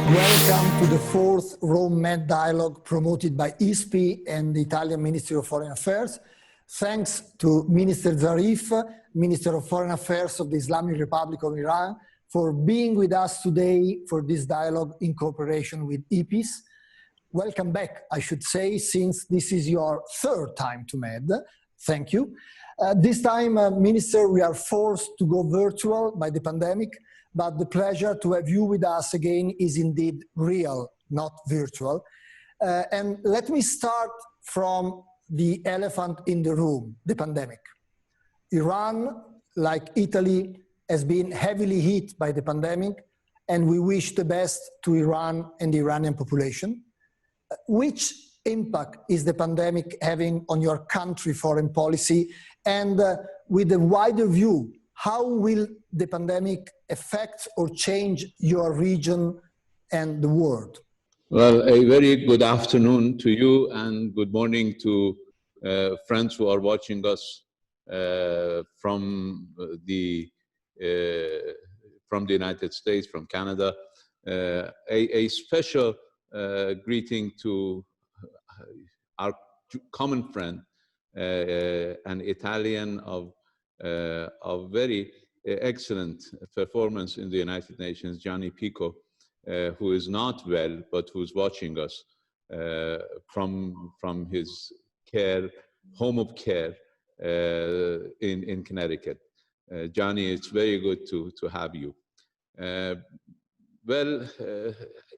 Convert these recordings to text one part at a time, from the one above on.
Welcome to the fourth Rome-Med dialogue promoted by ISPI and the Italian Ministry of Foreign Affairs. Thanks to Minister Zarif, Minister of Foreign Affairs of the Islamic Republic of Iran, for being with us today for this dialogue in cooperation with IPIS. Welcome back, I should say, since this is your third time to MED. Thank you. This time, Minister, we are forced to go virtual by the pandemic, but the pleasure to have you with us again is indeed real, not virtual. And let me start from the elephant in the room, the pandemic. Iran, like Italy, has been heavily hit by the pandemic, and we wish the best to Iran and the Iranian population. Which impact is the pandemic having on your country foreign policy? And with a wider view, how will the pandemic affect or change your region and the world? Well, a very good afternoon to you and good morning to friends who are watching us from the United States, from Canada. A special greeting to our common friend, an Italian of very excellent performance in the United Nations, Gianni Pico, who is not well, but who's watching us from his home of care in Connecticut. Gianni, it's very good to have you.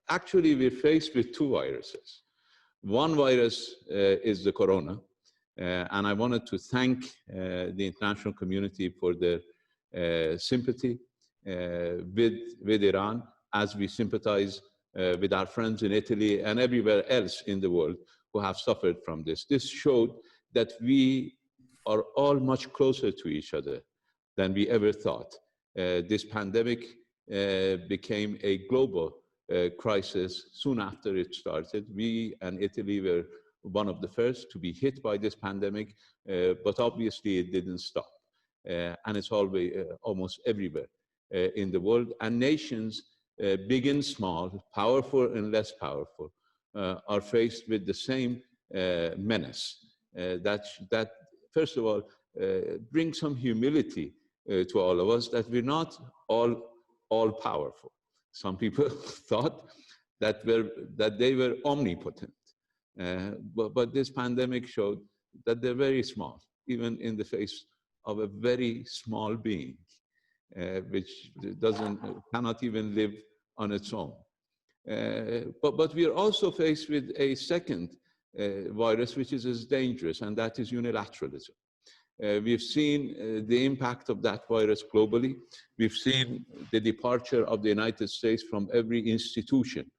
Actually, we're faced with two viruses. One virus is the corona, and I wanted to thank the international community for their sympathy with Iran, as we sympathize with our friends in Italy and everywhere else in the world who have suffered from this. This showed that we are all much closer to each other than we ever thought. This pandemic became a global crisis soon after it started. We and Italy were one of the first to be hit by this pandemic, but obviously it didn't stop. And it's always almost everywhere in the world. And nations, big and small, powerful and less powerful, are faced with the same menace. That first of all, brings some humility to all of us, that we're not all powerful. Some people thought that they were omnipotent, but this pandemic showed that they're very small, even in the face of a very small being, which cannot even live on its own. But we are also faced with a second virus, which is as dangerous, and that is unilateralism. We've seen the impact of that virus globally. We've seen the departure of the United States from every institution,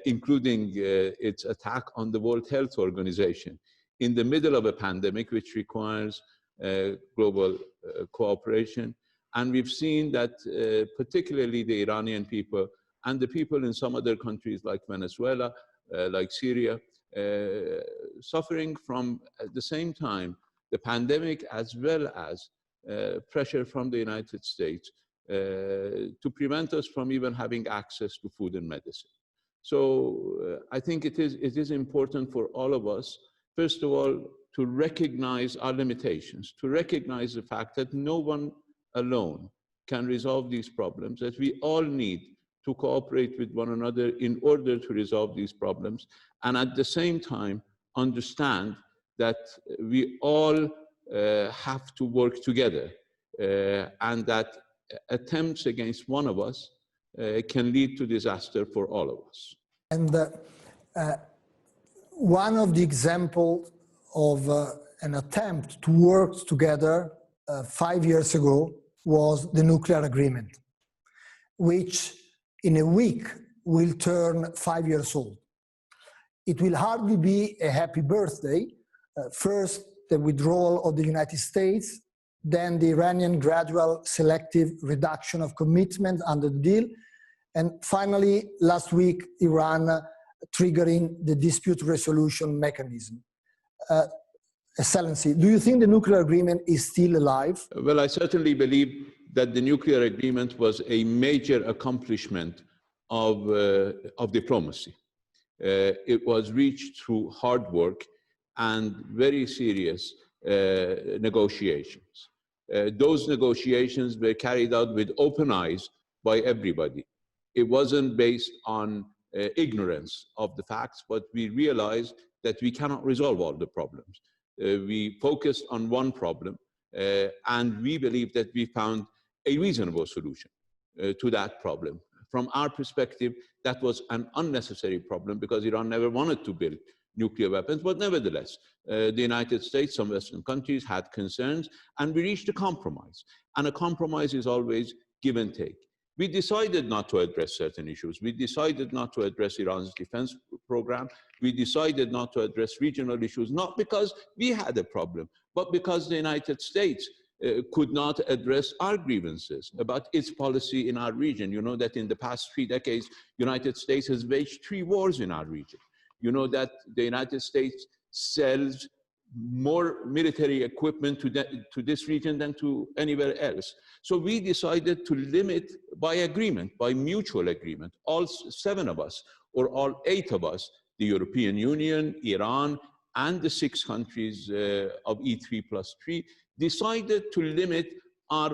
including its attack on the World Health Organization in the middle of a pandemic, which requires global cooperation. And we've seen that particularly the Iranian people and the people in some other countries like Venezuela, like Syria, suffering from, at the same time, the pandemic, as well as pressure from the United States to prevent us from even having access to food and medicine. So I think it is important for all of us, first of all, to recognize our limitations, to recognize the fact that no one alone can resolve these problems, that we all need to cooperate with one another in order to resolve these problems, and at the same time understand that we all have to work together, and that attempts against one of us can lead to disaster for all of us. And one of the examples of an attempt to work together 5 years ago was the nuclear agreement, which in a week will turn 5 years old. It will hardly be a happy birthday. First, the withdrawal of the United States, then the Iranian gradual selective reduction of commitment under the deal, and finally, last week, Iran triggering the dispute resolution mechanism. Excellency, do you think the nuclear agreement is still alive? Well, I certainly believe that the nuclear agreement was a major accomplishment of diplomacy. It was reached through hard work and very serious negotiations. Those negotiations were carried out with open eyes by everybody. It wasn't based on ignorance of the facts, but we realized that we cannot resolve all the problems. We focused on one problem, and we believe that we found a reasonable solution to that problem. From our perspective, that was an unnecessary problem because Iran never wanted to build nuclear weapons, but nevertheless, the United States, some Western countries had concerns, and we reached a compromise. And a compromise is always give and take. We decided not to address certain issues. We decided not to address Iran's defense program. We decided not to address regional issues, not because we had a problem, but because the United States could not address our grievances about its policy in our region. You know that in the past 3 decades, the United States has waged 3 wars in our region. You know that the United States sells more military equipment to this region than to anywhere else. So we decided to limit by agreement, by mutual agreement, all 7 of us, or all 8 of us, the European Union, Iran, and the 6 countries of E3+3, decided to limit our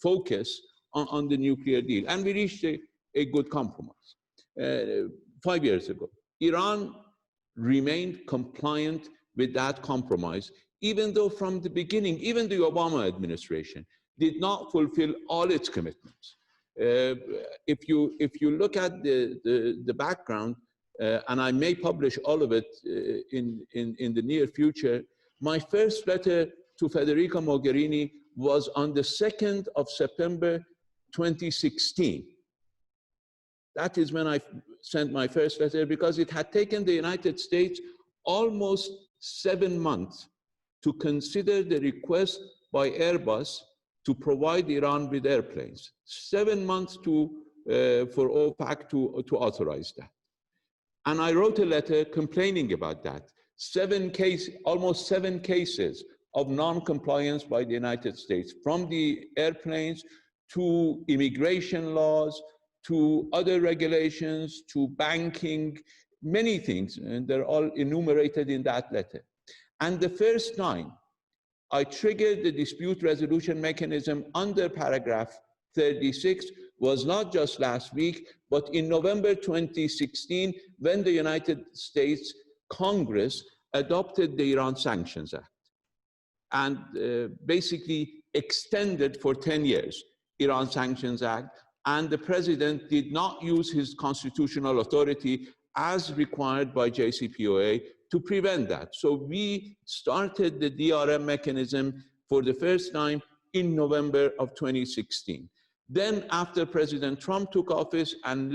focus on the nuclear deal. And we reached a good compromise. 5 years ago, Iran remained compliant with that compromise, even though from the beginning, even the Obama administration did not fulfill all its commitments. If you look at the background, and I may publish all of it in the near future, my first letter to Federica Mogherini was on the 2nd of September 2016. That is when I sent my first letter, because it had taken the United States almost 7 months to consider the request by Airbus to provide Iran with airplanes. 7 months for OPAC to authorize that. And I wrote a letter complaining about that. Almost 7 cases of non-compliance by the United States, from the airplanes to immigration laws, to other regulations, to banking, many things, and they're all enumerated in that letter. And the first time I triggered the dispute resolution mechanism under paragraph 36 was not just last week, but in November 2016, when the United States Congress adopted the Iran Sanctions Act and basically extended for 10 years Iran Sanctions Act, and the president did not use his constitutional authority as required by JCPOA to prevent that. So we started the DRM mechanism for the first time in November of 2016. Then after President Trump took office and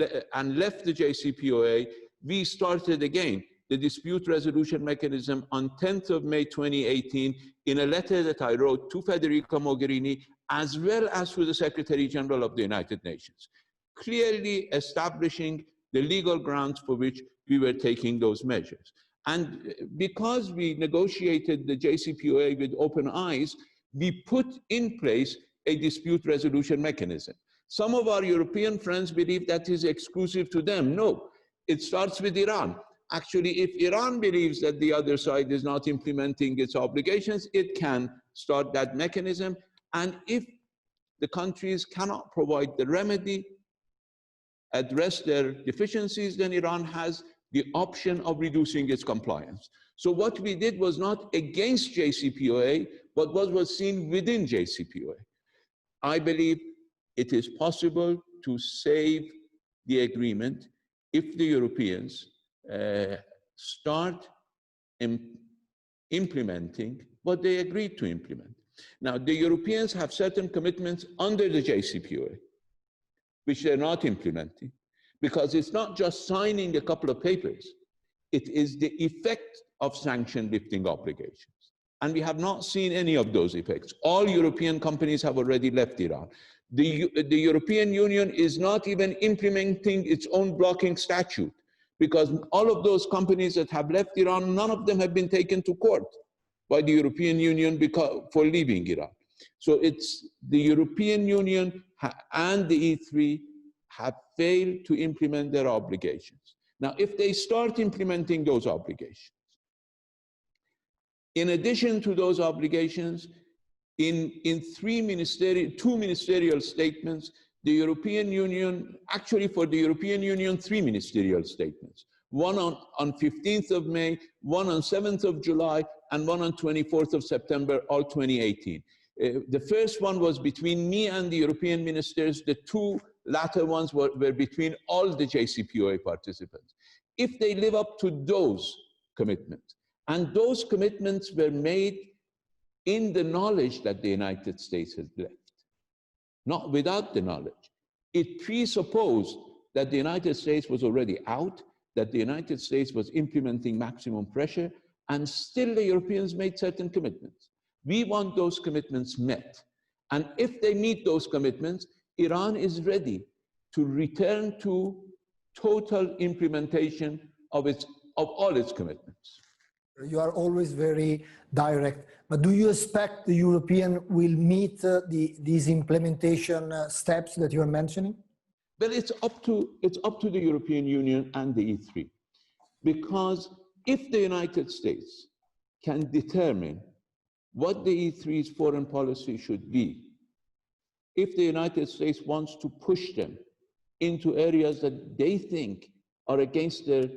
left the JCPOA, we started again the dispute resolution mechanism on 10th of May 2018 in a letter that I wrote to Federica Mogherini as well as to the Secretary General of the United Nations, clearly establishing the legal grounds for which we were taking those measures. And because we negotiated the JCPOA with open eyes, we put in place a dispute resolution mechanism. Some of our European friends believe that is exclusive to them. No, it starts with Iran. Actually, if Iran believes that the other side is not implementing its obligations, it can start that mechanism. And if the countries cannot provide the remedy, address their deficiencies, then Iran has the option of reducing its compliance. So what we did was not against JCPOA, but what was seen within JCPOA. I believe it is possible to save the agreement if the Europeans start implementing what they agreed to implement. Now, the Europeans have certain commitments under the JCPOA, which they're not implementing, because it's not just signing a couple of papers. It is the effect of sanction lifting obligations. And we have not seen any of those effects. All European companies have already left Iran. The European Union is not even implementing its own blocking statute, because all of those companies that have left Iran, none of them have been taken to court by the European Union for leaving Iran. So it's the European Union and the E3 have failed to implement their obligations. Now, if they start implementing those obligations, in addition to those obligations, in two ministerial statements, the European Union, actually for the European Union, 3 ministerial statements. One on 15th of May, one on 7th of July, and one on 24th of September, all 2018. The first one was between me and the European ministers. The 2 latter ones were between all the JCPOA participants. If they live up to those commitments, and those commitments were made in the knowledge that the United States has left, not without the knowledge. It presupposed that the United States was already out, that the United States was implementing maximum pressure, and still the Europeans made certain commitments. We want those commitments met. And if they meet those commitments, Iran is ready to return to total implementation of all its commitments. You are always very direct, but do you expect the European will meet these implementation steps that you are mentioning? Well, it's up to the European Union and the E3, because if the United States can determine what the E3's foreign policy should be, if the United States wants to push them into areas that they think are against their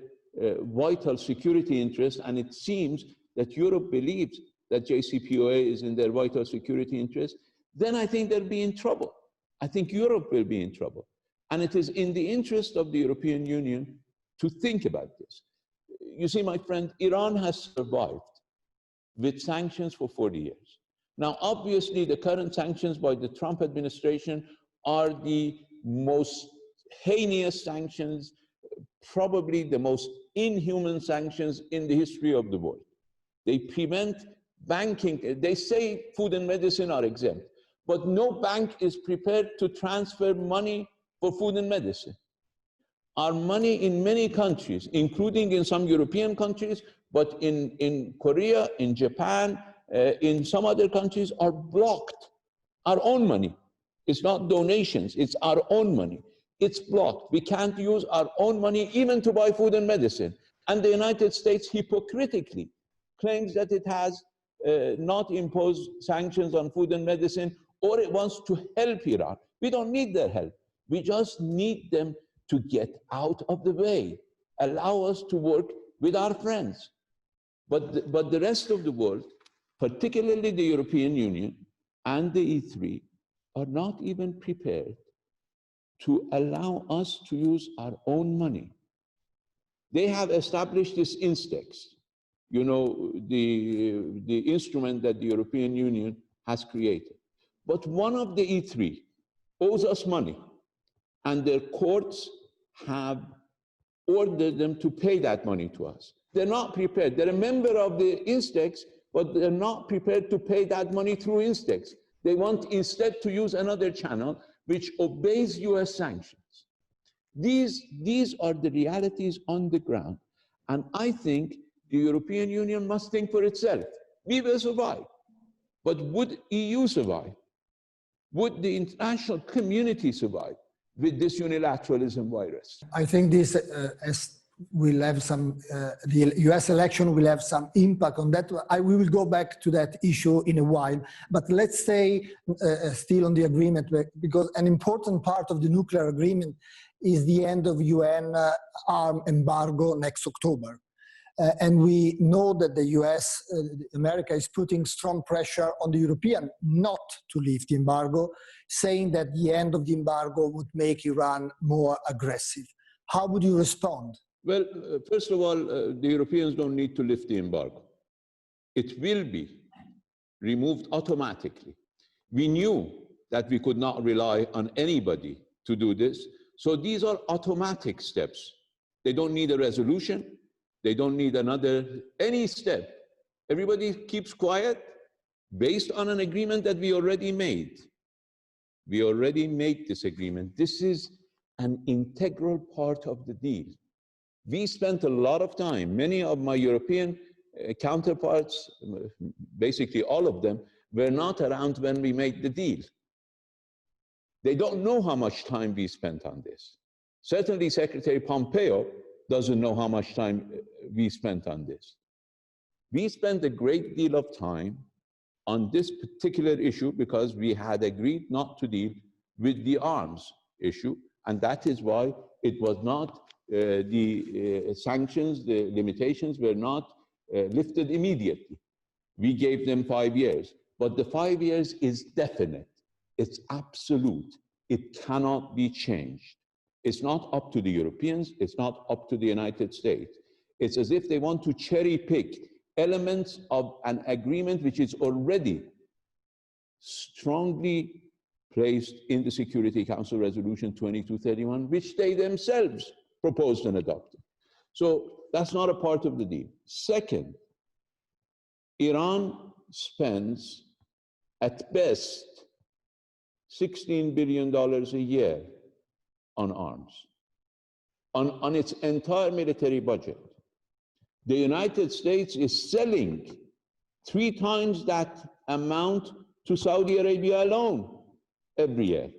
vital security interests, and it seems that Europe believes that JCPOA is in their vital security interests, then I think they'll be in trouble. I think Europe will be in trouble. And it is in the interest of the European Union to think about this. You see, my friend, Iran has survived with sanctions for 40 years. Now, obviously, the current sanctions by the Trump administration are the most heinous sanctions, probably the most inhuman sanctions in the history of the world. They prevent banking. They say food and medicine are exempt, but no bank is prepared to transfer money for food and medicine. Our money in many countries, including in some European countries, but in Korea, in Japan, in some other countries, are blocked. Our own money. It's not donations, it's our own money. It's blocked. We can't use our own money even to buy food and medicine. And the United States hypocritically claims that it has not imposed sanctions on food and medicine, or it wants to help Iran. We don't need their help. We just need them to get out of the way, allow us to work with our friends. But the rest of the world, particularly the European Union and the E3, are not even prepared to allow us to use our own money. They have established this index, you know, the instrument that the European Union has created. But one of the E3 owes us money, and their courts have ordered them to pay that money to us. They're not prepared. They're a member of the index, but they're not prepared to pay that money through index. They want instead to use another channel which obeys US sanctions. These are the realities on the ground. And I think the European Union must think for itself. We will survive. But would EU survive? Would the international community survive with this unilateralism virus? I think this will have some, the US election will have some impact on that. We will go back to that issue in a while, but let's stay still on the agreement, because an important part of the nuclear agreement is the end of UN arm embargo next October. And we know that the US, America is putting strong pressure on the European not to lift the embargo, saying that the end of the embargo would make Iran more aggressive. How would you respond? Well, first of all, the Europeans don't need to lift the embargo. It will be removed automatically. We knew that we could not rely on anybody to do this, so these are automatic steps. They don't need a resolution. They don't need any step. Everybody keeps quiet based on an agreement that we already made. We already made this agreement. This is an integral part of the deal. We spent a lot of time, many of my European counterparts, basically all of them, were not around when we made the deal. They don't know how much time we spent on this. Certainly Secretary Pompeo doesn't know how much time we spent on this. We spent a great deal of time on this particular issue because we had agreed not to deal with the arms issue, and that is why it was not, the sanctions, the limitations were not lifted immediately. We gave them 5 years, but the 5 years is definite, it's absolute, it cannot be changed. It's not up to the Europeans, it's not up to the United States. It's as if they want to cherry pick elements of an agreement which is already strongly placed in the Security Council Resolution 2231, which they themselves proposed and adopted. So that's not a part of the deal. Second, Iran spends at best $16 billion a year on arms, on its entire military budget. The United States is selling 3 times that amount to Saudi Arabia alone every year.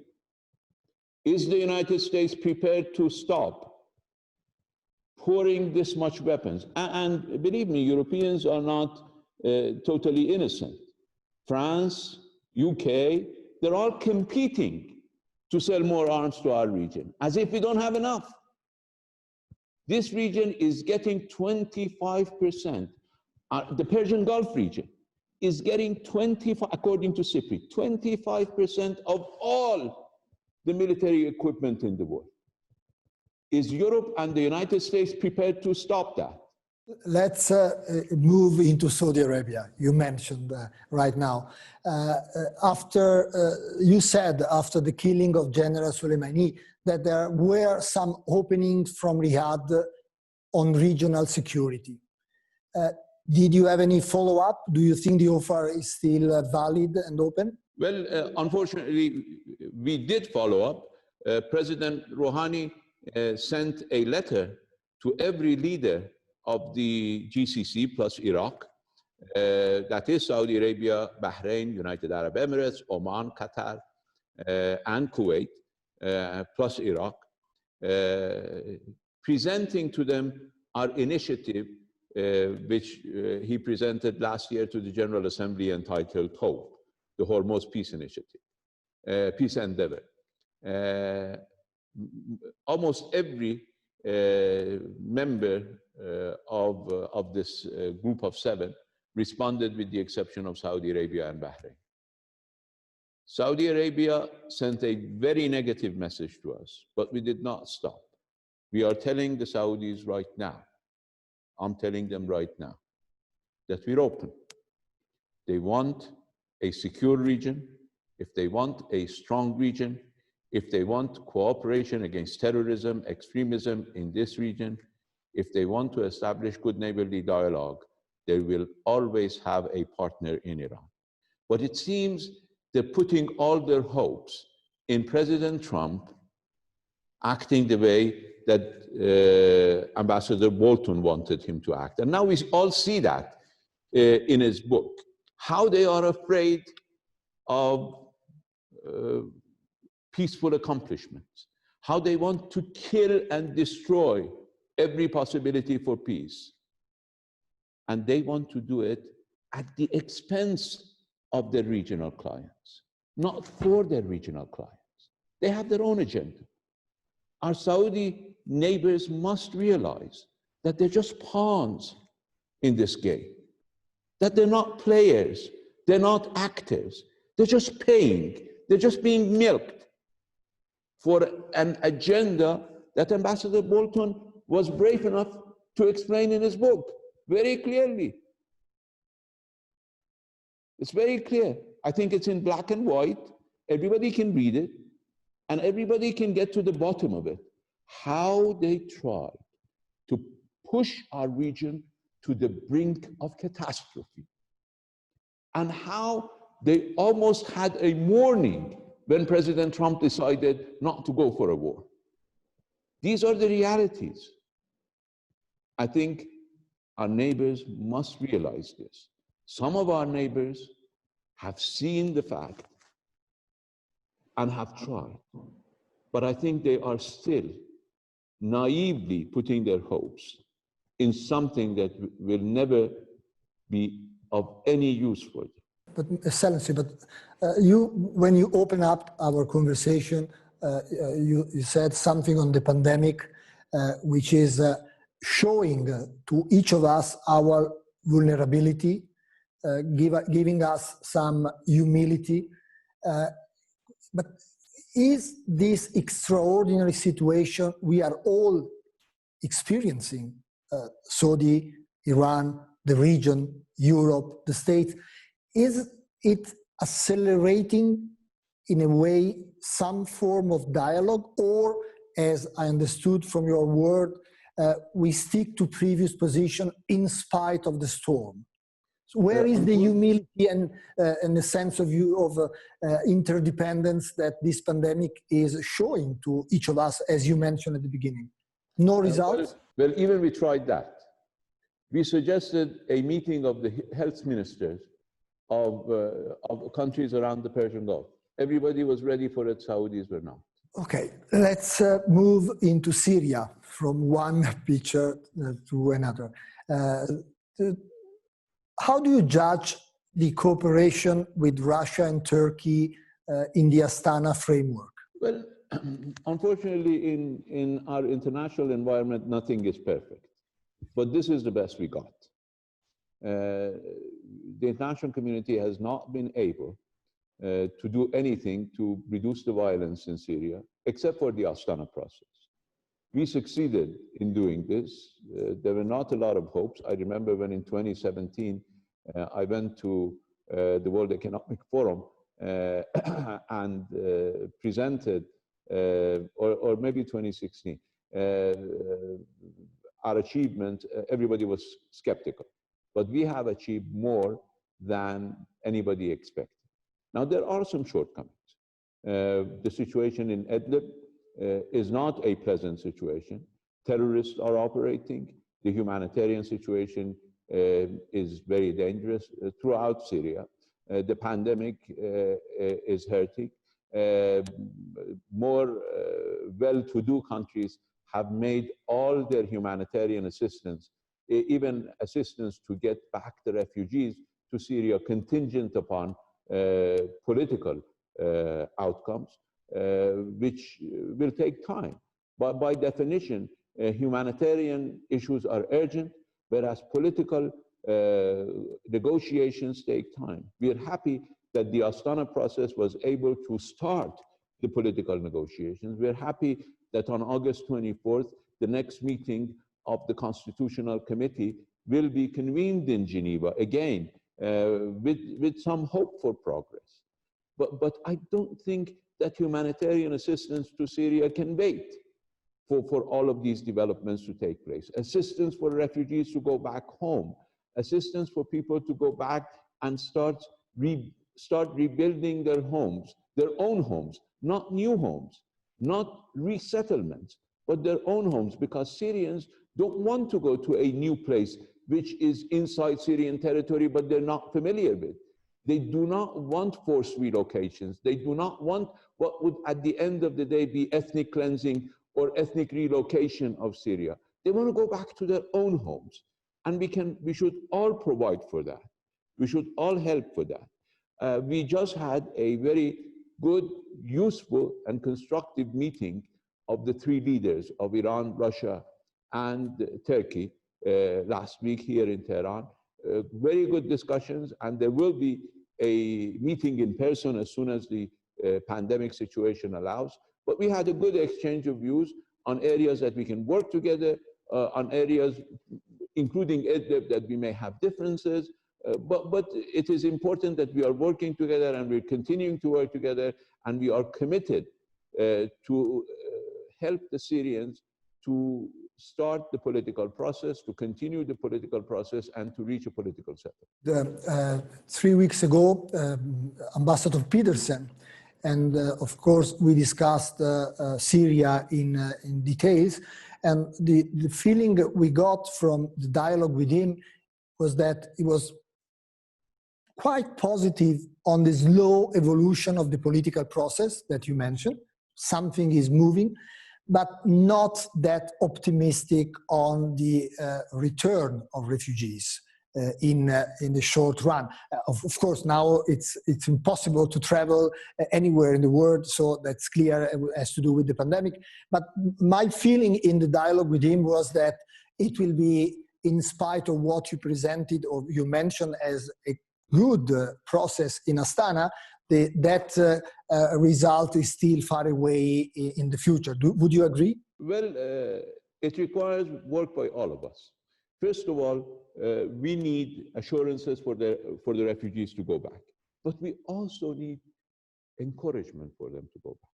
Is the United States prepared to stop pouring this much weapons? And believe me, Europeans are not totally innocent. France, UK, they're all competing to sell more arms to our region, as if we don't have enough. This region is getting 25%. The Persian Gulf region is getting 25, according to SIPRI, 25% of all the military equipment in the world. Is Europe and the United States prepared to stop that? Let's move into Saudi Arabia. You mentioned right now. You said after the killing of General Soleimani that there were some openings from Riyadh on regional security. Did you have any follow-up? Do you think the offer is still valid and open? Well, unfortunately, we did follow up. President Rouhani sent a letter to every leader of the GCC plus Iraq, that is Saudi Arabia, Bahrain, United Arab Emirates, Oman, Qatar, and Kuwait, plus Iraq, presenting to them our initiative, which he presented last year to the General Assembly entitled HOPE, the Hormuz Peace Initiative, Peace Endeavor. Almost every member of this group of 7 responded, with the exception of Saudi Arabia and Bahrain. Saudi Arabia sent a very negative message to us, but we did not stop. We are telling the Saudis right now, I'm telling them right now, that we're open. They want a secure region, if they want a strong region, if they want cooperation against terrorism, extremism in this region, if they want to establish good neighborly dialogue, they will always have a partner in Iran. But it seems they're putting all their hopes in President Trump acting the way that Ambassador Bolton wanted him to act. And now we all see that in his book, how they are afraid of peaceful accomplishments, how they want to kill and destroy every possibility for peace. And they want to do it at the expense of their regional clients, not for their regional clients. They have their own agenda. Our Saudi neighbors must realize that they're just pawns in this game, that they're not players, they're not actors, they're just paying, they're just being milked for an agenda that Ambassador Bolton was brave enough to explain in his book very clearly. It's very clear. I think it's in black and white. Everybody can read it, and everybody can get to the bottom of it. How they tried to push our region to the brink of catastrophe, and how they almost had a warning when President Trump decided not to go for a war. These are the realities. I think our neighbors must realize this. Some of our neighbors have seen the fact and have tried. But I think they are still naively putting their hopes in something that will never be of any use for them. But Excellency, when you open up our conversation, you said something on the pandemic, which is showing to each of us our vulnerability, giving us some humility. But is this extraordinary situation we are all experiencing, Saudi, Iran, the region, Europe, the States, is it accelerating in a way some form of dialogue, or, as I understood from your word, we stick to previous position in spite of the storm? So where is the humility and the sense of interdependence that this pandemic is showing to each of us, as you mentioned at the beginning? No results? Well, even we tried that. We suggested a meeting of the health ministers of countries around the Persian Gulf. Everybody was ready for it, Saudis were not. Okay, let's move into Syria from one picture to another. How do you judge the cooperation with Russia and Turkey in the Astana framework? Well, unfortunately, in our international environment, nothing is perfect. But this is the best we got. The international community has not been able to do anything to reduce the violence in Syria, except for the Astana process. We succeeded in doing this. There were not a lot of hopes. I remember when in 2017, I went to the World Economic Forum and presented, or maybe 2016, our achievement. Everybody was skeptical. But we have achieved more than anybody expected. Now, there are some shortcomings. The situation in Idlib is not a pleasant situation. Terrorists are operating. The humanitarian situation is very dangerous throughout Syria. The pandemic is hurting. More well-to-do countries have made all their humanitarian assistance, even assistance to get back the refugees to Syria, contingent upon political outcomes, which will take time. But by definition, humanitarian issues are urgent, whereas political negotiations take time. We are happy that the Astana process was able to start the political negotiations. We're happy that on August 24th, the next meeting of the Constitutional Committee will be convened in Geneva again, with some hope for progress. But I don't think that humanitarian assistance to Syria can wait for all of these developments to take place. Assistance for refugees to go back home, assistance for people to go back and start rebuilding their homes, their own homes, not new homes, not resettlements, but their own homes, because Syrians don't want to go to a new place which is inside Syrian territory, but they're not familiar with. They do not want forced relocations. They do not want what would, at the end of the day, be ethnic cleansing or ethnic relocation of Syria. They want to go back to their own homes. And we should all provide for that. We should all help for that. We just had a very good, useful, and constructive meeting of the three leaders of Iran, Russia, and Turkey last week here in Tehran. Very good discussions, and there will be a meeting in person as soon as the pandemic situation allows. But we had a good exchange of views on areas that we can work together, on areas including Idlib that we may have differences. But it is important that we are working together, and we're continuing to work together, and we are committed to help the Syrians to start the political process, to continue the political process, and to reach a political settlement. 3 weeks ago, Ambassador Peterson, and of course we discussed Syria in details, and the feeling we got from the dialogue with him was that he was quite positive on the slow evolution of the political process that you mentioned. Something is moving, but not that optimistic on the return of refugees in the short run. Of course, now it's impossible to travel anywhere in the world, so that's clear. It has to do with the pandemic. But my feeling in the dialogue with him was that it will be, in spite of what you presented or you mentioned as a good process in Astana, that result is still far away in the future. Would you agree? Well, it requires work by all of us. First of all, we need assurances for the refugees to go back. But we also need encouragement for them to go back.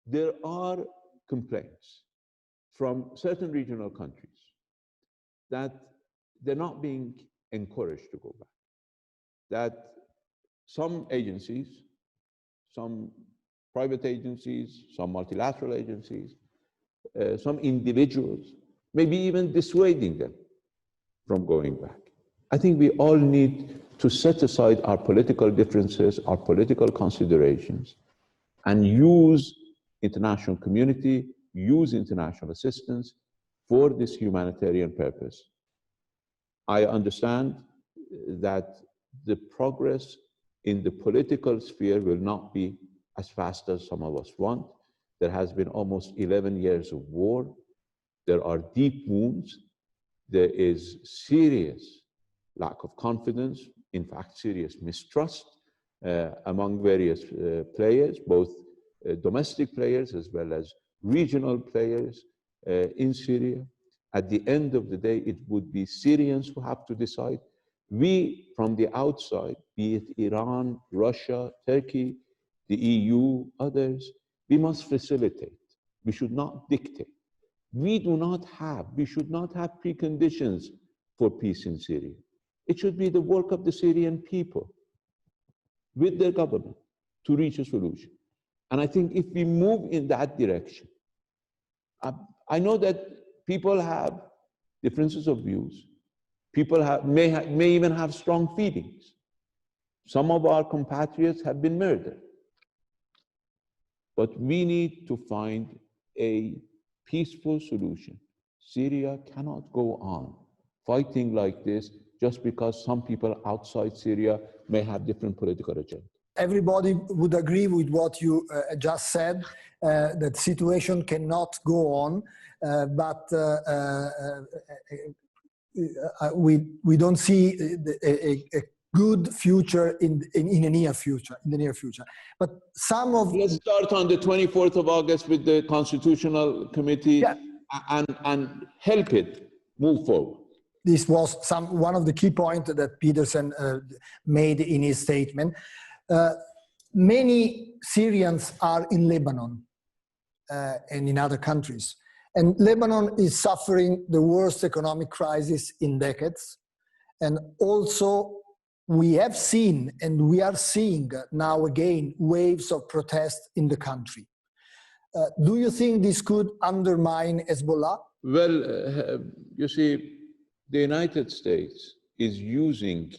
There are complaints from certain regional countries that they're not being encouraged to go back. That some agencies, some private agencies, some multilateral agencies, some individuals, maybe even dissuading them from going back. I think we all need to set aside our political differences, our political considerations, and use international community, use international assistance for this humanitarian purpose. I understand that the progress in the political sphere will not be as fast as some of us want. There has been almost 11 years of war. There are deep wounds. There is serious lack of confidence, in fact, serious mistrust among various players, both domestic players as well as regional players in Syria. At the end of the day, it would be Syrians who have to decide. We, from the outside, be it Iran, Russia, Turkey, the EU, others, we must facilitate. We should not dictate. We should not have preconditions for peace in Syria. It should be the work of the Syrian people with their government to reach a solution. And I think if we move in that direction, I know that people have differences of views. People may even have strong feelings. Some of our compatriots have been murdered. But we need to find a peaceful solution. Syria cannot go on fighting like this just because some people outside Syria may have different political agenda. Everybody would agree with what you just said, that the situation cannot go on, but we don't see a good future in the near future. But some of let's start on the 24th of August with the Constitutional Committee, yeah, and help it move forward. This was one of the key points that Peterson made in his statement. Many Syrians are in Lebanon and in other countries. And Lebanon is suffering the worst economic crisis in decades. And also, we have seen, and we are seeing now again, waves of protest in the country. Do you think this could undermine Hezbollah? Well, you see, the United States is using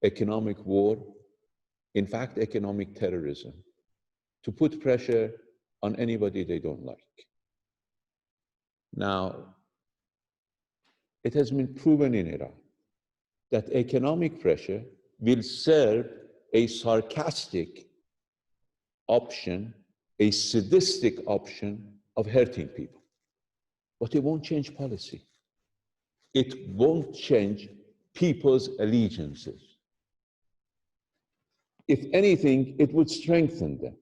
economic war, in fact, economic terrorism, to put pressure on anybody they don't like. Now, it has been proven in Iran that economic pressure will serve a sarcastic option, a sadistic option of hurting people. But it won't change policy. It won't change people's allegiances. If anything, it would strengthen them.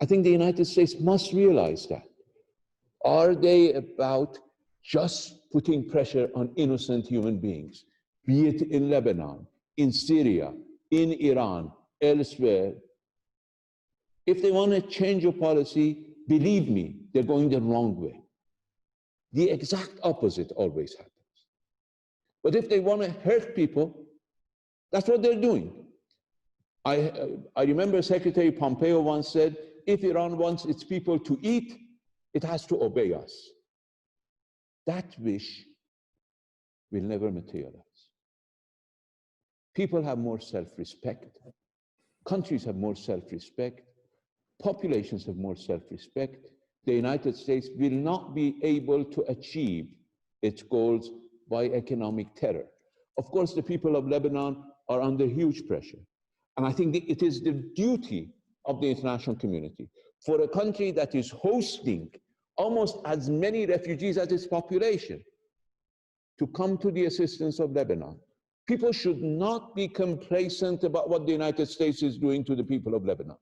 I think the United States must realize that. Are they about just putting pressure on innocent human beings, be it in Lebanon, in Syria, in Iran, elsewhere? If they want to change a policy, believe me, they're going the wrong way. The exact opposite always happens. But if they want to hurt people, that's what they're doing. I remember Secretary Pompeo once said, if Iran wants its people to eat, it has to obey us. That wish will never materialize. People have more self-respect. Countries have more self-respect. Populations have more self-respect. The United States will not be able to achieve its goals by economic terror. Of course, the people of Lebanon are under huge pressure. And I think it is the duty of the international community for a country that is hosting almost as many refugees as its population to come to the assistance of Lebanon. People should not be complacent about what the United States is doing to the people of Lebanon.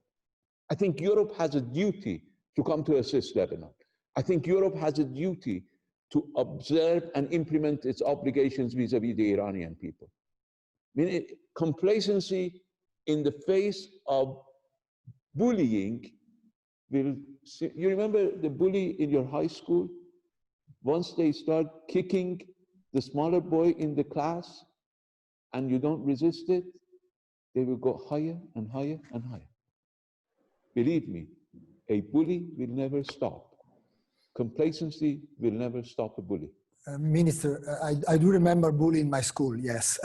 I think Europe has a duty to come to assist Lebanon. I think Europe has a duty to observe and implement its obligations vis-à-vis the Iranian people. I mean, complacency in the face of bullying will, you remember the bully in your high school? Once they start kicking the smaller boy in the class and you don't resist it, they will go higher and higher and higher. Believe me, a bully will never stop. Complacency will never stop a bully. Minister, I do remember bullying in my school, yes.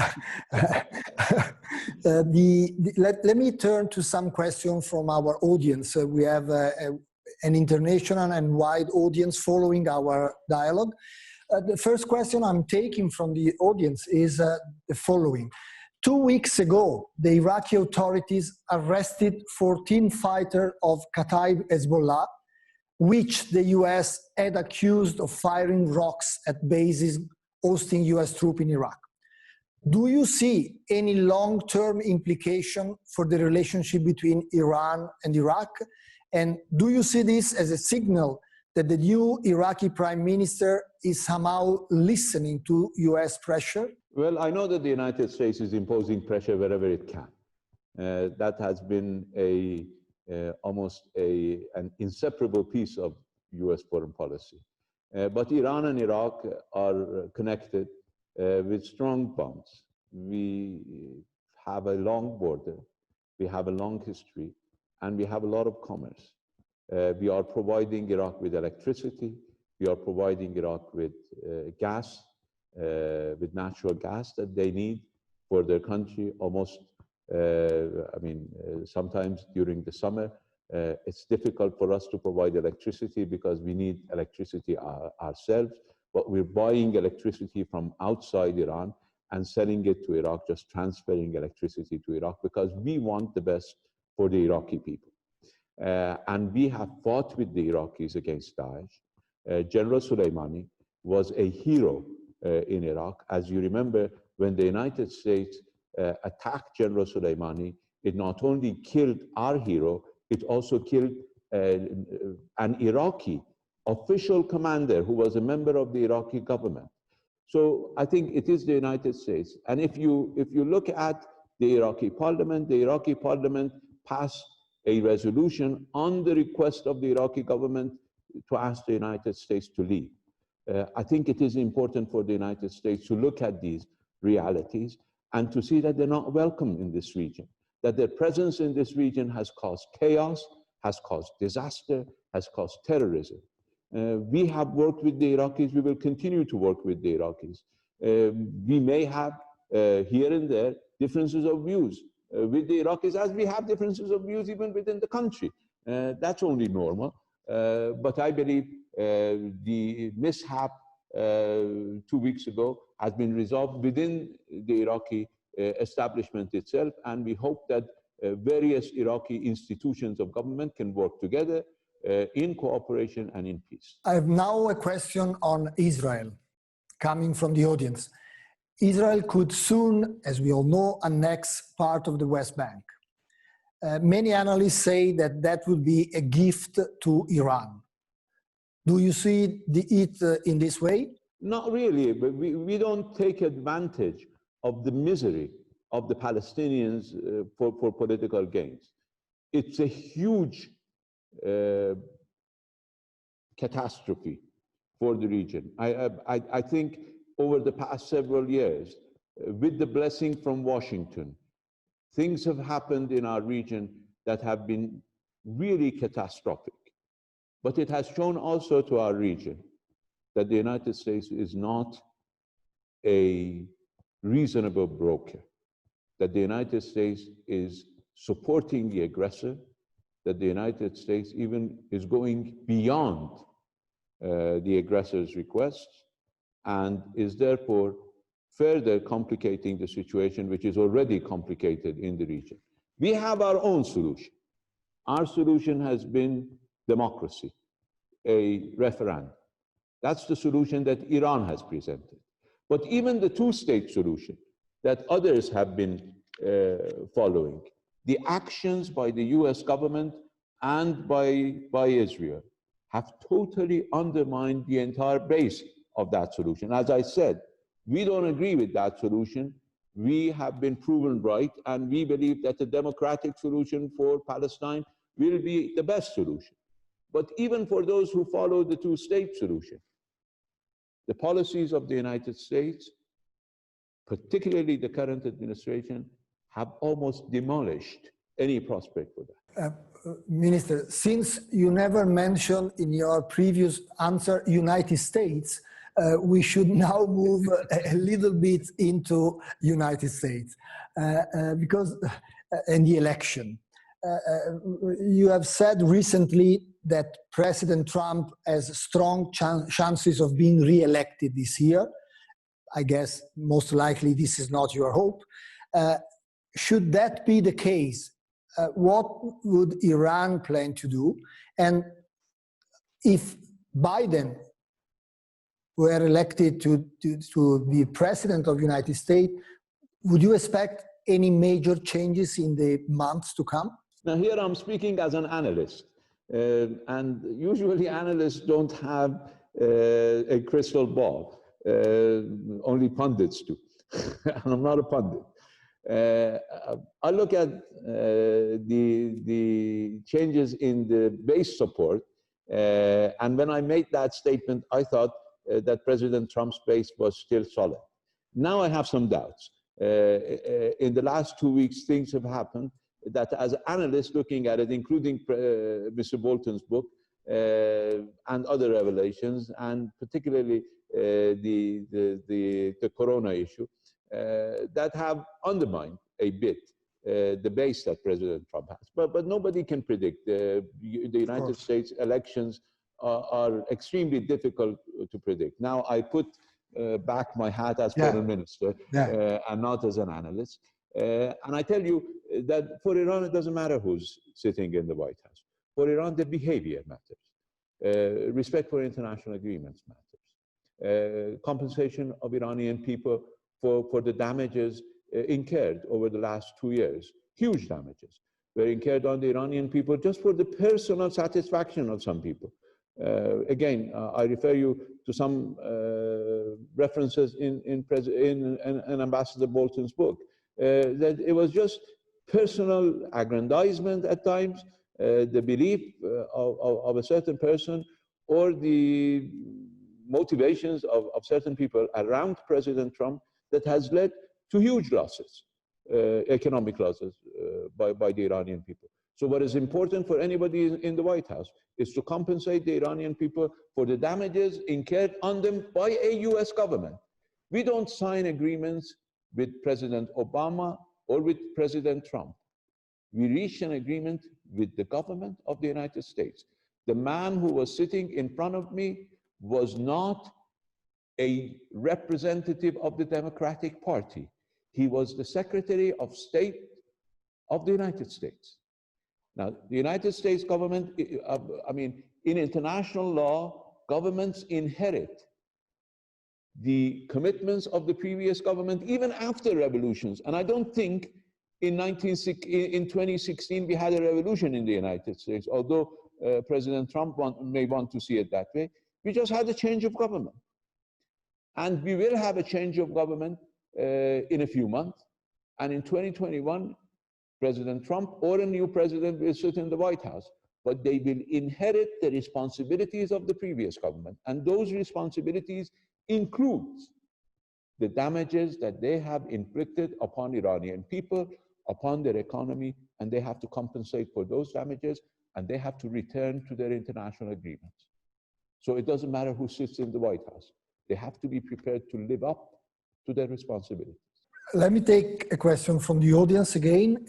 Let me turn to some questions from our audience. We have an international and wide audience following our dialogue. The first question I'm taking from the audience is the following. 2 weeks ago, the Iraqi authorities arrested 14 fighters of Kataib Hezbollah, which the US had accused of firing rocks at bases hosting US troops in Iraq. Do you see any long-term implication for the relationship between Iran and Iraq? And do you see this as a signal that the new Iraqi prime minister is somehow listening to US pressure? Well, I know that the United States is imposing pressure wherever it can. That has been almost an inseparable piece of US foreign policy. But Iran and Iraq are connected with strong bonds. We have a long border, we have a long history, and we have a lot of commerce. We are providing Iraq with electricity, we are providing Iraq with gas, with natural gas that they need for their country almost. Sometimes during the summer, it's difficult for us to provide electricity because we need electricity ourselves, but we're buying electricity from outside Iran and selling it to Iraq, just transferring electricity to Iraq because we want the best for the Iraqi people. And we have fought with the Iraqis against Daesh. General Soleimani was a hero in Iraq. As you remember, when the United States attacked General Soleimani, it not only killed our hero, it also killed an Iraqi official commander who was a member of the Iraqi government. So I think it is the United States. And if you look at the Iraqi parliament passed a resolution on the request of the Iraqi government to ask the United States to leave. I think it is important for the United States to look at these realities and to see that they're not welcome in this region, that their presence in this region has caused chaos, has caused disaster, has caused terrorism. We have worked with the Iraqis, we will continue to work with the Iraqis. We may have here and there differences of views with the Iraqis, as we have differences of views even within the country. That's only normal. But I believe the mishap 2 weeks ago has been resolved within the Iraqi establishment itself, and we hope that various Iraqi institutions of government can work together in cooperation and in peace. I have now a question on Israel coming from the audience. Israel could soon, as we all know, annex part of the West Bank. Many analysts say that that would be a gift to Iran. Do you see it in this way? Not really, but we don't take advantage of the misery of the Palestinians for political gains. It's a huge catastrophe for the region. I think over the past several years, with the blessing from Washington, things have happened in our region that have been really catastrophic. But it has shown also to our region that the United States is not a reasonable broker. that the United States is supporting the aggressor, that the United States even is going beyond the aggressor's requests, and is therefore further complicating the situation, which is already complicated in the region. We have our own solution. Our solution has been democracy, a referendum. That's the solution that Iran has presented. But even the two-state solution that others have been following, the actions by the US government and by Israel have totally undermined the entire base of that solution. As I said, we don't agree with that solution. We have been proven right, and we believe that the democratic solution for Palestine will be the best solution. But even for those who follow the two-state solution, the policies of the United States, particularly the current administration, have almost demolished any prospect for that. Minister, since you never mentioned in your previous answer United States, we should now move a little bit into United States because in the election. You have said recently that President Trump has strong chances of being re-elected this year. I guess most likely this is not your hope. Should that be the case, what would Iran plan to do? And if Biden were elected to be president of the United States, would you expect any major changes in the months to come? Now here I'm speaking as an analyst, and usually analysts don't have a crystal ball, only pundits do, and I'm not a pundit. I look at the changes in the base support, and when I made that statement, I thought that President Trump's base was still solid. Now I have some doubts. In the last 2 weeks, things have happened that as analysts looking at it, including Mr. Bolton's book and other revelations, and particularly the corona issue, that have undermined a bit the base that President Trump has. But nobody can predict. The United States elections are extremely difficult to predict. Now I put back my hat as foreign minister and not as an analyst. And I tell you that for Iran, it doesn't matter who's sitting in the White House. For Iran, the behavior matters. Respect for international agreements matters. Compensation of Iranian people for the damages incurred over the last 2 years. Huge damages were incurred on the Iranian people just for the personal satisfaction of some people. Again, I refer you to some references in Ambassador Bolton's book, that it was just personal aggrandizement at times, the belief of a certain person, or the motivations of certain people around President Trump that has led to huge losses, economic losses by the Iranian people. So what is important for anybody in the White House is to compensate the Iranian people for the damages incurred on them by a US government. We don't sign agreements with President Obama or with President Trump. We reached an agreement with the government of the United States. The man who was sitting in front of me was not a representative of the Democratic Party. He was the Secretary of State of the United States. Now, the United States government, in international law, governments inherit the commitments of the previous government, even after revolutions. And I don't think in 2016 we had a revolution in the United States, although President Trump may want to see it that way. We just had a change of government. And we will have a change of government in a few months. And in 2021, President Trump or a new president will sit in the White House, but they will inherit the responsibilities of the previous government. And those responsibilities include the damages that they have inflicted upon Iranian people, upon their economy, and they have to compensate for those damages, and they have to return to their international agreements. So it doesn't matter who sits in the White House. They have to be prepared to live up to their responsibilities. Let me take a question from the audience again.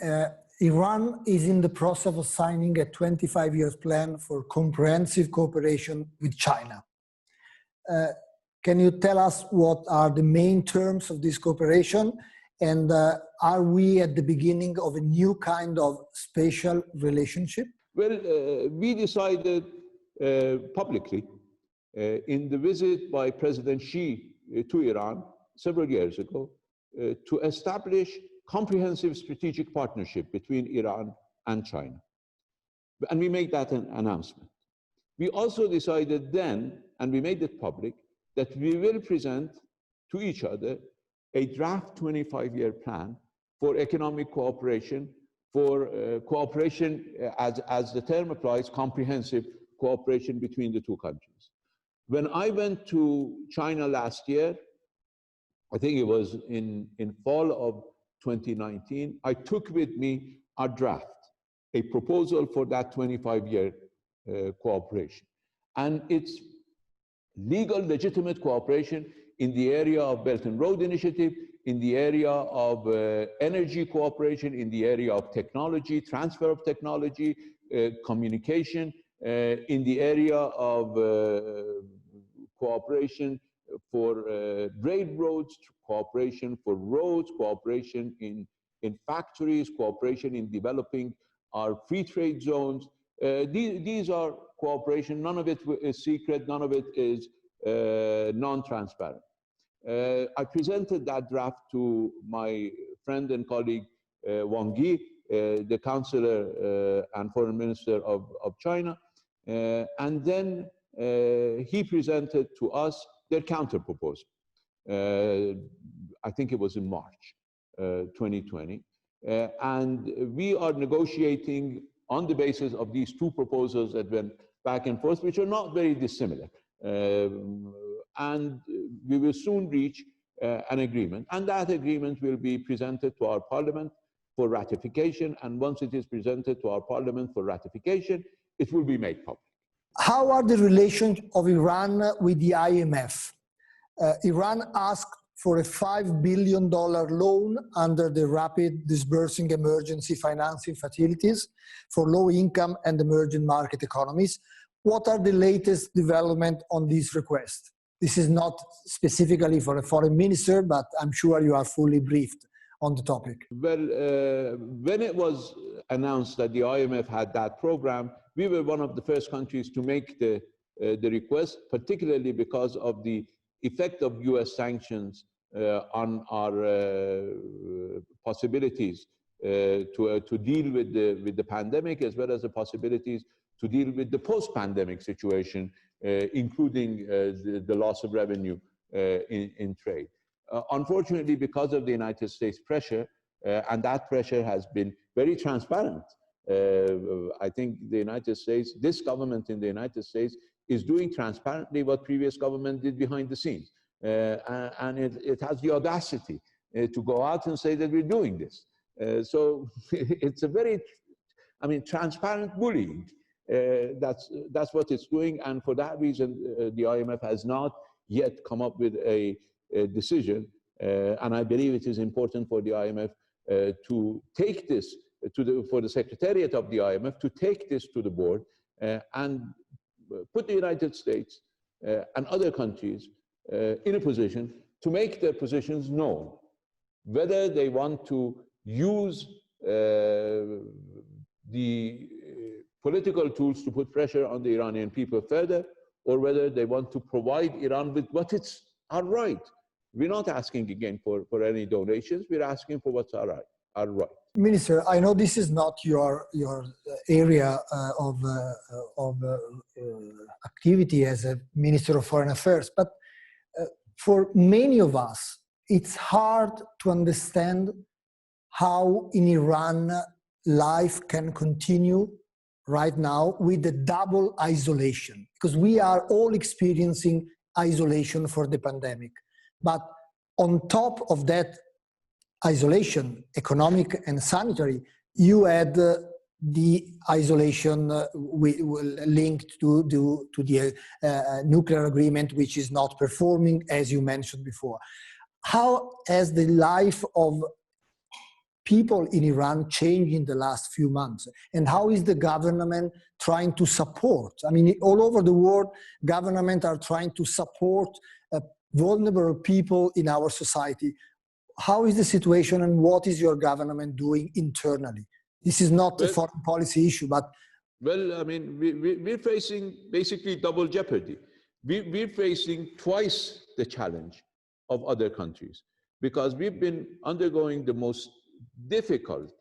Iran is in the process of signing a 25-year plan for comprehensive cooperation with China. Can you tell us what are the main terms of this cooperation? And are we at the beginning of a new kind of spatial relationship? Well, we decided publicly in the visit by President Xi to Iran several years ago to establish comprehensive strategic partnership between Iran and China. And we made that an announcement. We also decided then, and we made it public, that we will present to each other a draft 25-year plan for economic cooperation, for cooperation, as the term applies, comprehensive cooperation between the two countries. When I went to China last year, I think it was in fall of 2019, I took with me a draft, a proposal for that 25-year cooperation. And it's legal, legitimate cooperation in the area of Belt and Road Initiative, in the area of energy cooperation, in the area of technology, transfer of technology, communication, in the area of cooperation for railroads, cooperation for roads, cooperation in factories, cooperation in developing our free trade zones. These are cooperation. None of it is secret. None of it is non-transparent. I presented that draft to my friend and colleague Wang Yi, the Counselor and Foreign Minister of China, and then he presented to us their counter-proposal. I think it was in March 2020. And we are negotiating on the basis of these two proposals that went back and forth, which are not very dissimilar. And we will soon reach an agreement. And that agreement will be presented to our parliament for ratification. And once it is presented to our parliament for ratification, it will be made public. How are the relations of Iran with the IMF? Iran asked for a $5 billion loan under the Rapid Disbursing Emergency Financing Facilities for low-income and emerging market economies. What are the latest developments on this request? This is not specifically for a foreign minister, but I'm sure you are fully briefed on the topic. Well, when it was announced that the IMF had that program, we were one of the first countries to make the request, particularly because of the effect of US sanctions on our possibilities to deal with the pandemic, as well as the possibilities to deal with the post-pandemic situation, including the loss of revenue in trade. Unfortunately, because of the United States pressure, and that pressure has been very transparent, I think the United States, this government in the United States, is doing transparently what previous government did behind the scenes. And it has the audacity to go out and say that we're doing this. So it's a very, transparent bullying. That's what it's doing. And for that reason, the IMF has not yet come up with a decision. And I believe it is important for the IMF to take this for the Secretariat of the IMF to take this to the board and put the United States and other countries in a position to make their positions known, whether they want to use the political tools to put pressure on the Iranian people further, or whether they want to provide Iran with what it's our right. We're not asking again for any donations, we're asking for what's our right. Minister, I know this is not your area of activity as a Minister of Foreign Affairs, but for many of us, it's hard to understand how in Iran life can continue right now with the double isolation, because we are all experiencing isolation for the pandemic. But on top of that isolation, economic and sanitary, you had the isolation linked to the nuclear agreement, which is not performing, as you mentioned before. how has the life of people in Iran changed in the last few months? And how is the government trying to support? I mean, all over the world, governments are trying to support vulnerable people in our society. How is the situation and what is your government doing internally? This is not a foreign policy issue, but... Well, I mean, we're facing basically double jeopardy. We're facing twice the challenge of other countries because we've been undergoing the most difficult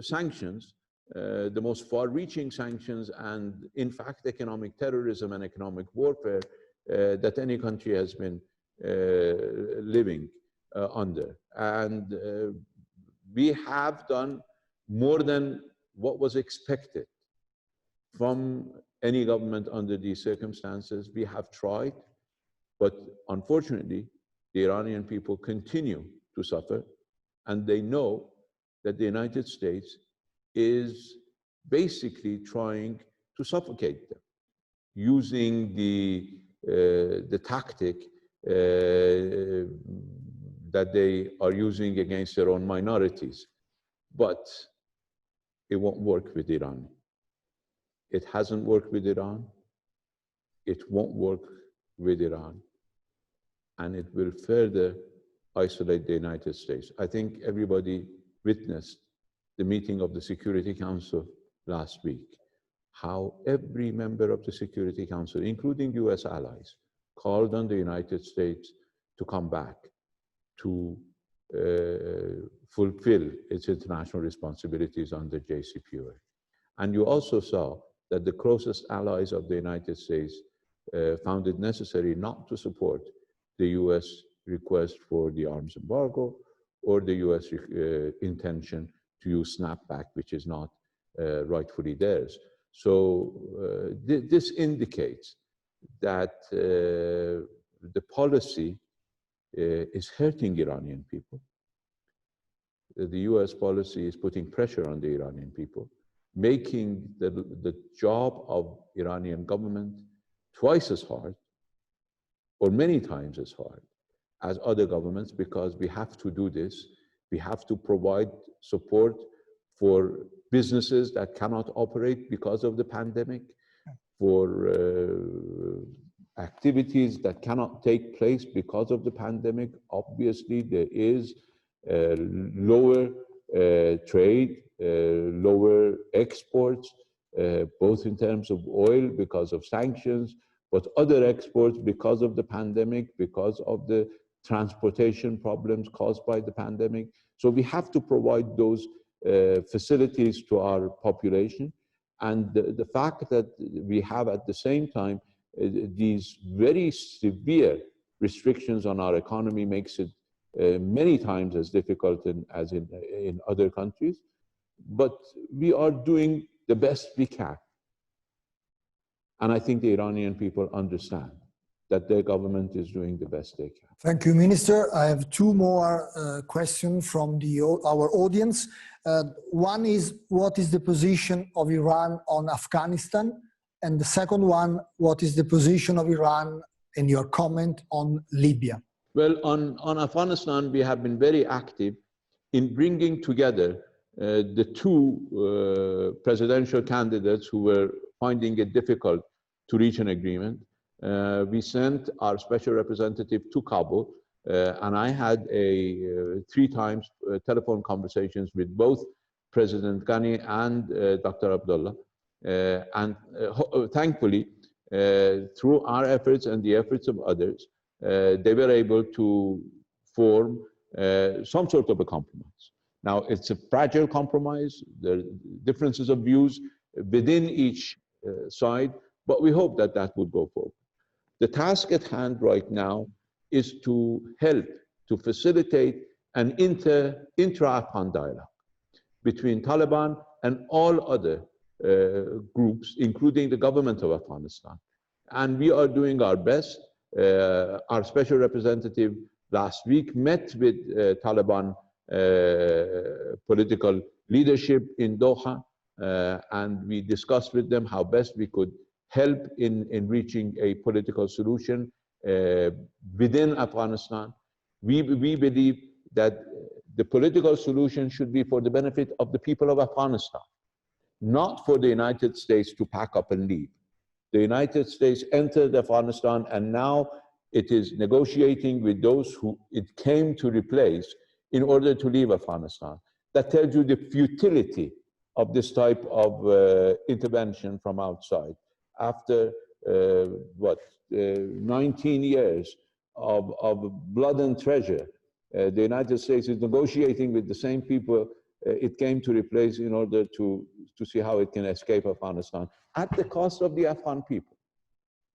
sanctions, the most far-reaching sanctions, and in fact, economic terrorism and economic warfare that any country has been living under. And we have done more than what was expected from any government under these circumstances. We have tried, but unfortunately, the Iranian people continue to suffer, and they know that the United States is basically trying to suffocate them, using the tactic that they are using against their own minorities. But it won't work with Iran. It hasn't worked with Iran. It won't work with Iran. And it will further isolate the United States. I think everybody witnessed the meeting of the Security Council last week, how every member of the Security Council, including US allies, called on the United States to come back to fulfill its international responsibilities under JCPOA. And you also saw that the closest allies of the United States found it necessary not to support the US request for the arms embargo or the US intention to use snapback, which is not rightfully theirs. So this indicates that the policy is hurting Iranian people. The US policy is putting pressure on the Iranian people, making the job of Iranian government twice as hard, or many times as hard, as other governments, because we have to do this. We have to provide support for businesses that cannot operate because of the pandemic, for activities that cannot take place because of the pandemic. Obviously, there is lower trade, lower exports, both in terms of oil because of sanctions, but other exports because of the pandemic, because of the transportation problems caused by the pandemic. So we have to provide those facilities to our population. And the fact that we have at the same time these very severe restrictions on our economy makes it many times as difficult as in other countries. But we are doing the best we can. And I think the Iranian people understand that their government is doing the best they can. Thank you, Minister. I have two more questions from our audience. One is, what is the position of Iran on Afghanistan? And the second one, what is the position of Iran and your comment on Libya? Well, on Afghanistan, we have been very active in bringing together the two presidential candidates who were finding it difficult to reach an agreement. We sent our special representative to Kabul, and I had 3 times telephone conversations with both President Ghani and Dr. Abdullah. Thankfully, through our efforts and the efforts of others, they were able to form some sort of a compromise. Now, it's a fragile compromise. There are differences of views within each side, but we hope that that would go forward. The task at hand right now is to help to facilitate an intra-Afghan dialogue between Taliban and all other groups, including the government of Afghanistan. And we are doing our best. Our special representative last week met with Taliban political leadership in Doha, and we discussed with them how best we could help in reaching a political solution within Afghanistan. We believe that the political solution should be for the benefit of the people of Afghanistan, not for the United States to pack up and leave. The United States entered Afghanistan, and now it is negotiating with those who it came to replace in order to leave Afghanistan. That tells you the futility of this type of intervention from outside. After 19 years of blood and treasure, the United States is negotiating with the same people it came to replace in order to see how it can escape Afghanistan at the cost of the Afghan people.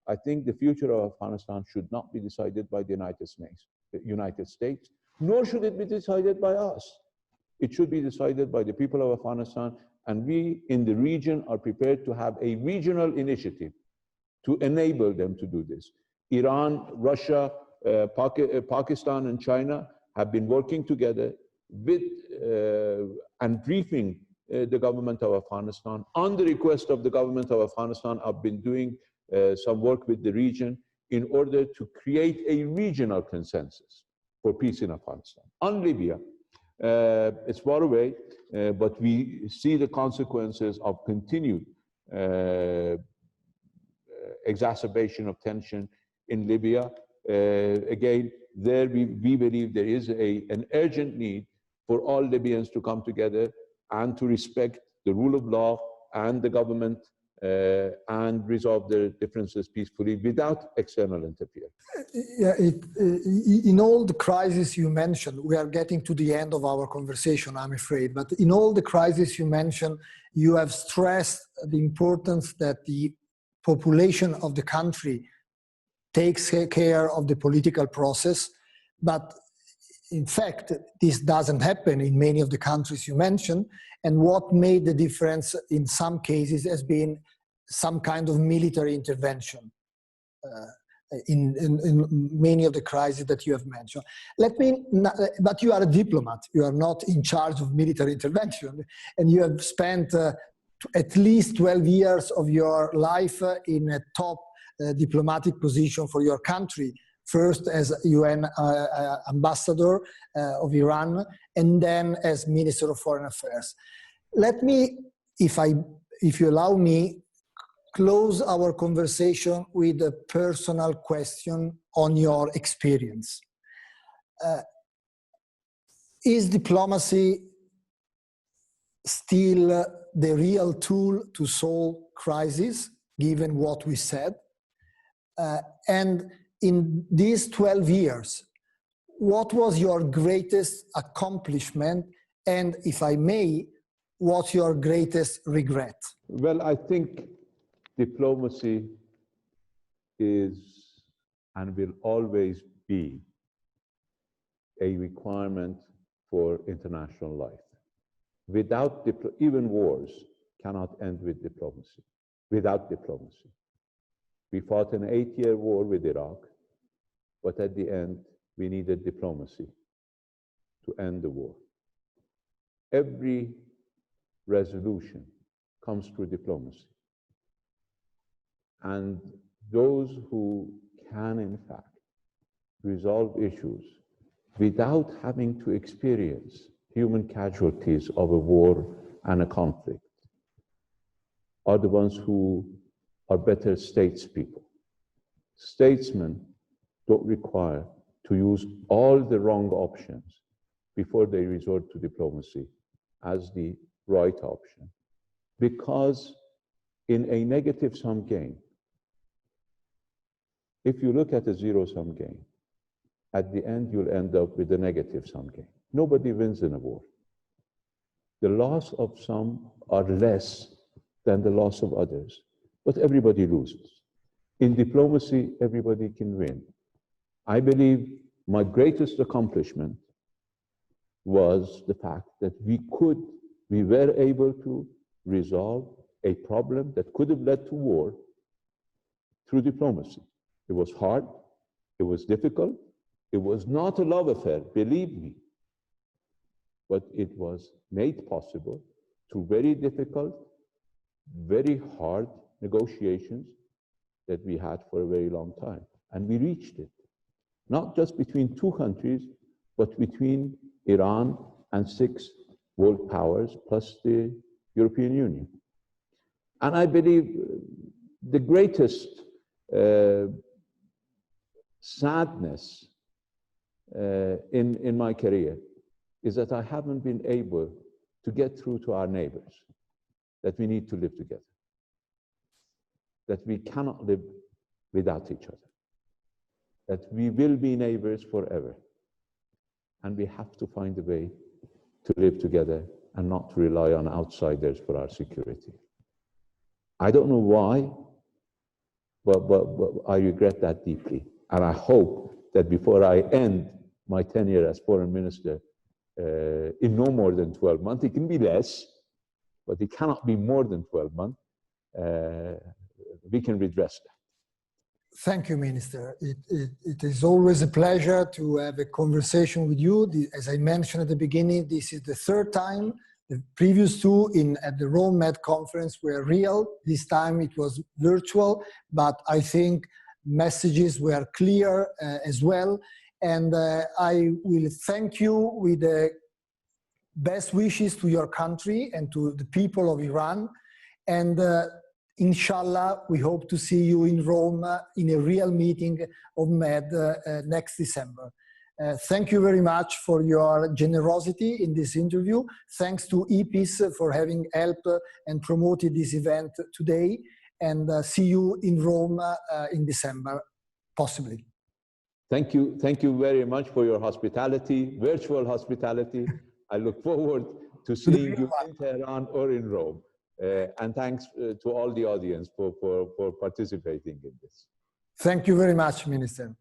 I think the future of Afghanistan should not be decided by the United States, nor should it be decided by us. It should be decided by the people of Afghanistan, and we in the region are prepared to have a regional initiative to enable them to do this. Iran, Russia, Pakistan, and China have been working together with and briefing the government of Afghanistan. On the request of the government of Afghanistan, I've been doing some work with the region in order to create a regional consensus for peace in Afghanistan. On Libya, it's far away, but we see the consequences of continued exacerbation of tension in Libya. Again, there we believe there is an urgent need for all Libyans to come together and to respect the rule of law and the government and resolve their differences peacefully without external interference. Yeah, in all the crises you mentioned, we are getting to the end of our conversation, I'm afraid, but in all the crises you mentioned, you have stressed the importance that the population of the country takes care of the political process, but in fact, this doesn't happen in many of the countries you mentioned, and what made the difference in some cases has been some kind of military intervention in many of the crises that you have mentioned. But you are a diplomat, you are not in charge of military intervention, and you have spent at least 12 years of your life in a top diplomatic position for your country, first as UN ambassador of Iran, and then as Minister of Foreign Affairs. Let me, if you allow me, close our conversation with a personal question on your experience. Is diplomacy still the real tool to solve crises, given what we said? And in these 12 years, what was your greatest accomplishment? And if I may, what's your greatest regret? Well, I think diplomacy is and will always be a requirement for international life. Without even wars cannot end with diplomacy, without diplomacy. We fought an 8-year war with Iraq, but at the end, we needed diplomacy to end the war. Every resolution comes through diplomacy. And those who can, in fact, resolve issues without having to experience human casualties of a war and a conflict are the ones who are better statespeople. Statesmen don't require to use all the wrong options before they resort to diplomacy as the right option. Because in a negative-sum game, if you look at a zero-sum game, at the end you'll end up with a negative-sum game. Nobody wins in a war. The loss of some are less than the loss of others, but everybody loses. In diplomacy, everybody can win. I believe my greatest accomplishment was the fact that we were able to resolve a problem that could have led to war through diplomacy. It was hard, it was difficult, it was not a love affair, believe me, but it was made possible through very difficult, very hard negotiations that we had for a very long time. And we reached it, not just between two countries, but between Iran and 6 world powers plus the European Union. And I believe the greatest sadness in my career is that I haven't been able to get through to our neighbors that we need to live together, that we cannot live without each other, that we will be neighbors forever, and we have to find a way to live together and not to rely on outsiders for our security. I don't know why, but I regret that deeply. And I hope that before I end my tenure as foreign minister in no more than 12 months, it can be less, but it cannot be more than 12 months, we can redress that. Thank you, Minister. It is always a pleasure to have a conversation with you. As I mentioned at the beginning, this is the 3rd time. The previous 2 at the Rome Med conference were real. This time it was virtual, but I think messages were clear as well. And I will thank you with the best wishes to your country and to the people of Iran. And inshallah, we hope to see you in Rome in a real meeting of Med next December. Thank you very much for your generosity in this interview. Thanks to IPIS for having helped and promoted this event today. And see you in Rome in December, possibly. Thank you very much for your hospitality, virtual hospitality. I look forward to seeing you in Tehran or in Rome. And thanks to all the audience for participating in this. Thank you very much, Minister.